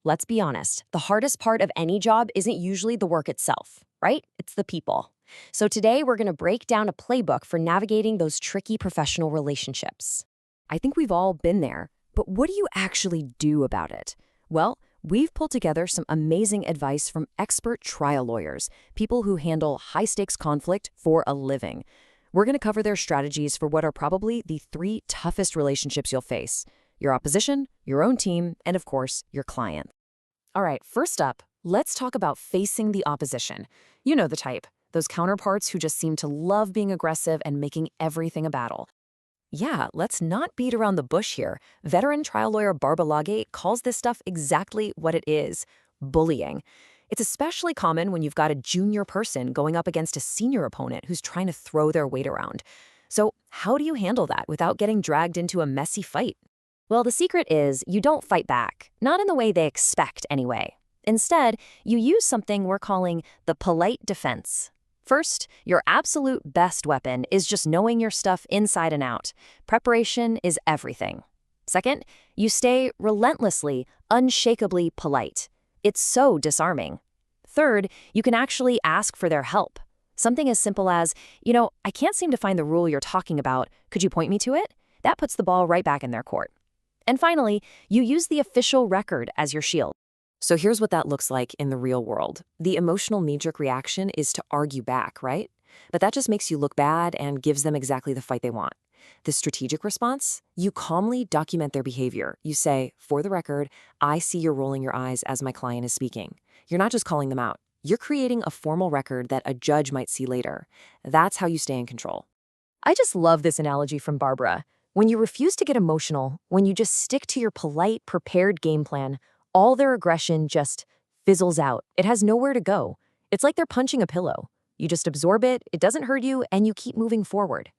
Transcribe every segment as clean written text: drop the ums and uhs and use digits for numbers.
let's be honest, the hardest part of any job isn't usually the work itself, right? It's the people. So today we're going to break down a playbook for navigating those tricky professional relationships. I think we've all been there, but what do you actually do about it? Well, we've pulled together some amazing advice from expert trial lawyers, people who handle high-stakes conflict for a living. We're going to cover their strategies for what are probably the 3 toughest relationships you'll face: your opposition, your own team, and of course, your client. All right, first up, let's talk about facing the opposition. You know the type, those counterparts who just seem to love being aggressive and making everything a battle. Yeah, let's not beat around the bush here. Veteran trial lawyer Barbara Lagate calls this stuff exactly what it is: bullying. It's especially common when you've got a junior person going up against a senior opponent who's trying to throw their weight around. So how do you handle that without getting dragged into a messy fight? Well, the secret is you don't fight back, not in the way they expect anyway. Instead, you use something we're calling the polite defense. First, your absolute best weapon is just knowing your stuff inside and out. Preparation is everything. Second, you stay relentlessly, unshakably polite. It's so disarming. Third, you can actually ask for their help. Something as simple as, I can't seem to find the rule you're talking about. Could you point me to it? That puts the ball right back in their court. And finally, you use the official record as your shield. So here's what that looks like in the real world. The emotional knee-jerk reaction is to argue back, right? But that just makes you look bad and gives them exactly the fight they want. The strategic response? You calmly document their behavior. You say, for the record, I see you're rolling your eyes as my client is speaking. You're not just calling them out. You're creating a formal record that a judge might see later. That's how you stay in control. I just love this analogy from Barbara. When you refuse to get emotional, when you just stick to your polite, prepared game plan, all their aggression just fizzles out. It has nowhere to go. It's like they're punching a pillow. You just absorb it, it doesn't hurt you, and you keep moving forward.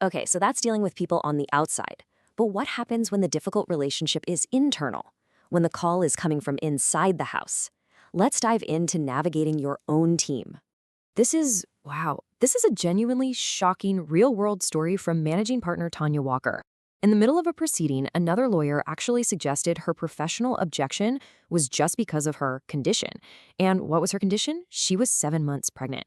Okay, so that's dealing with people on the outside. But what happens when the difficult relationship is internal? When the call is coming from inside the house? Let's dive into navigating your own team. This is a genuinely shocking real-world story from managing partner Tanya Walker. In the middle of a proceeding, another lawyer actually suggested her professional objection was just because of her condition. And what was her condition? She was 7 months pregnant.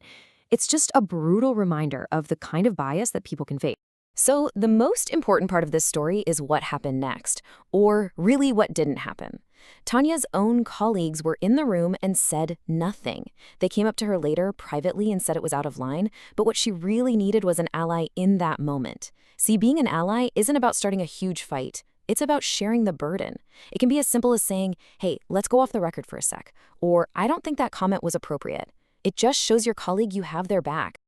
It's just a brutal reminder of the kind of bias that people can face. So the most important part of this story is what happened next, or really what didn't happen. Tanya's own colleagues were in the room and said nothing. They came up to her later privately and said it was out of line, but what she really needed was an ally in that moment. See, being an ally isn't about starting a huge fight. It's about sharing the burden. It can be as simple as saying, hey, let's go off the record for a sec, or I don't think that comment was appropriate. It just shows your colleague you have their back.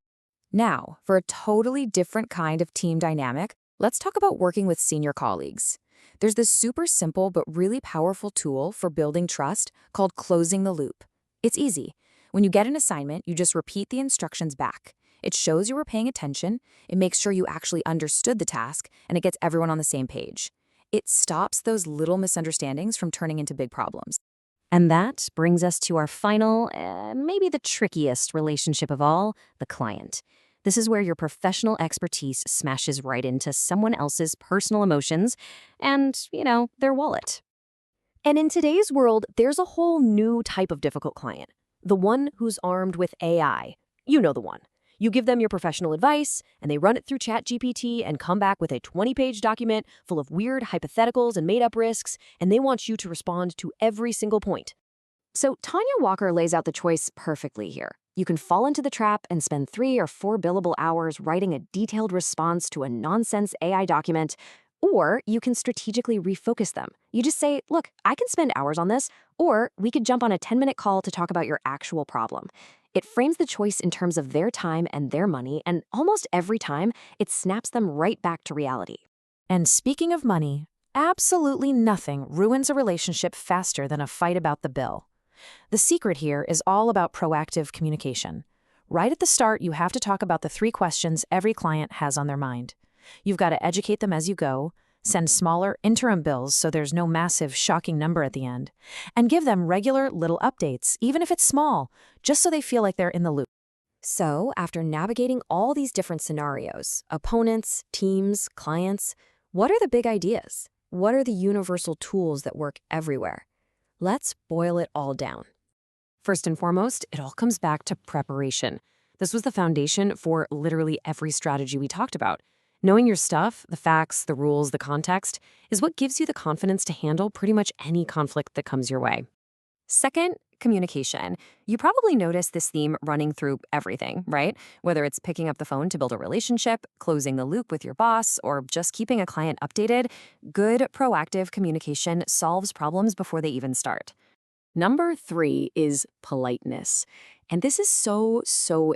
Now, for a totally different kind of team dynamic, let's talk about working with senior colleagues. There's this super simple but really powerful tool for building trust called closing the loop. It's easy. When you get an assignment, you just repeat the instructions back. It shows you were paying attention, it makes sure you actually understood the task, and it gets everyone on the same page. It stops those little misunderstandings from turning into big problems. And that brings us to our final, maybe the trickiest relationship of all, the client. This is where your professional expertise smashes right into someone else's personal emotions and, their wallet. And in today's world, there's a whole new type of difficult client, the one who's armed with AI. You know the one. You give them your professional advice, and they run it through ChatGPT and come back with a 20-page document full of weird hypotheticals and made-up risks, and they want you to respond to every single point. So Tanya Walker lays out the choice perfectly here. You can fall into the trap and spend 3 or 4 billable hours writing a detailed response to a nonsense AI document, or you can strategically refocus them. You just say, look, I can spend hours on this, or we could jump on a 10-minute call to talk about your actual problem. It frames the choice in terms of their time and their money, and almost every time, it snaps them right back to reality. And speaking of money, absolutely nothing ruins a relationship faster than a fight about the bill. The secret here is all about proactive communication. Right at the start, you have to talk about the 3 questions every client has on their mind. You've got to educate them as you go, send smaller interim bills so there's no massive, shocking number at the end, and give them regular little updates, even if it's small, just so they feel like they're in the loop. So, after navigating all these different scenarios, opponents, teams, clients, what are the big ideas? What are the universal tools that work everywhere? Let's boil it all down. First and foremost, it all comes back to preparation. This was the foundation for literally every strategy we talked about. Knowing your stuff, the facts, the rules, the context, is what gives you the confidence to handle pretty much any conflict that comes your way. Second, communication. You probably notice this theme running through everything, right? Whether it's picking up the phone to build a relationship, closing the loop with your boss, or just keeping a client updated, good proactive communication solves problems before they even start. Number 3 is politeness. And this is so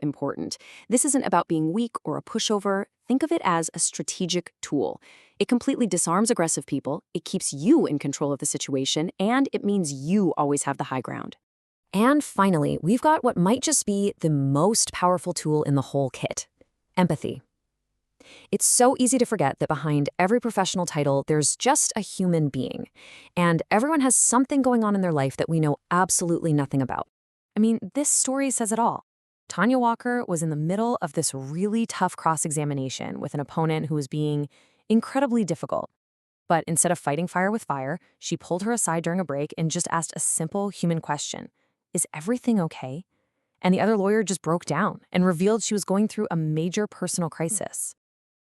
important. This isn't about being weak or a pushover. Think of it as a strategic tool. It completely disarms aggressive people, it keeps you in control of the situation, and it means you always have the high ground. And finally, we've got what might just be the most powerful tool in the whole kit: empathy. It's so easy to forget that behind every professional title, there's just a human being. And everyone has something going on in their life that we know absolutely nothing about. I mean, this story says it all. Tanya Walker was in the middle of this really tough cross-examination with an opponent who was being incredibly difficult. But instead of fighting fire with fire, she pulled her aside during a break and just asked a simple human question: "Is everything okay?" And the other lawyer just broke down and revealed she was going through a major personal crisis.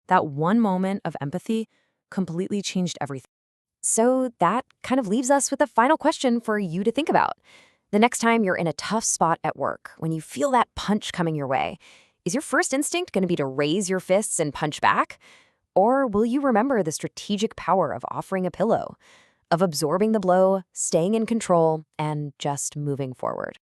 That one moment of empathy completely changed everything. So that kind of leaves us with a final question for you to think about. The next time you're in a tough spot at work, when you feel that punch coming your way, is your first instinct going to be to raise your fists and punch back? Or will you remember the strategic power of offering a pillow, of absorbing the blow, staying in control, and just moving forward?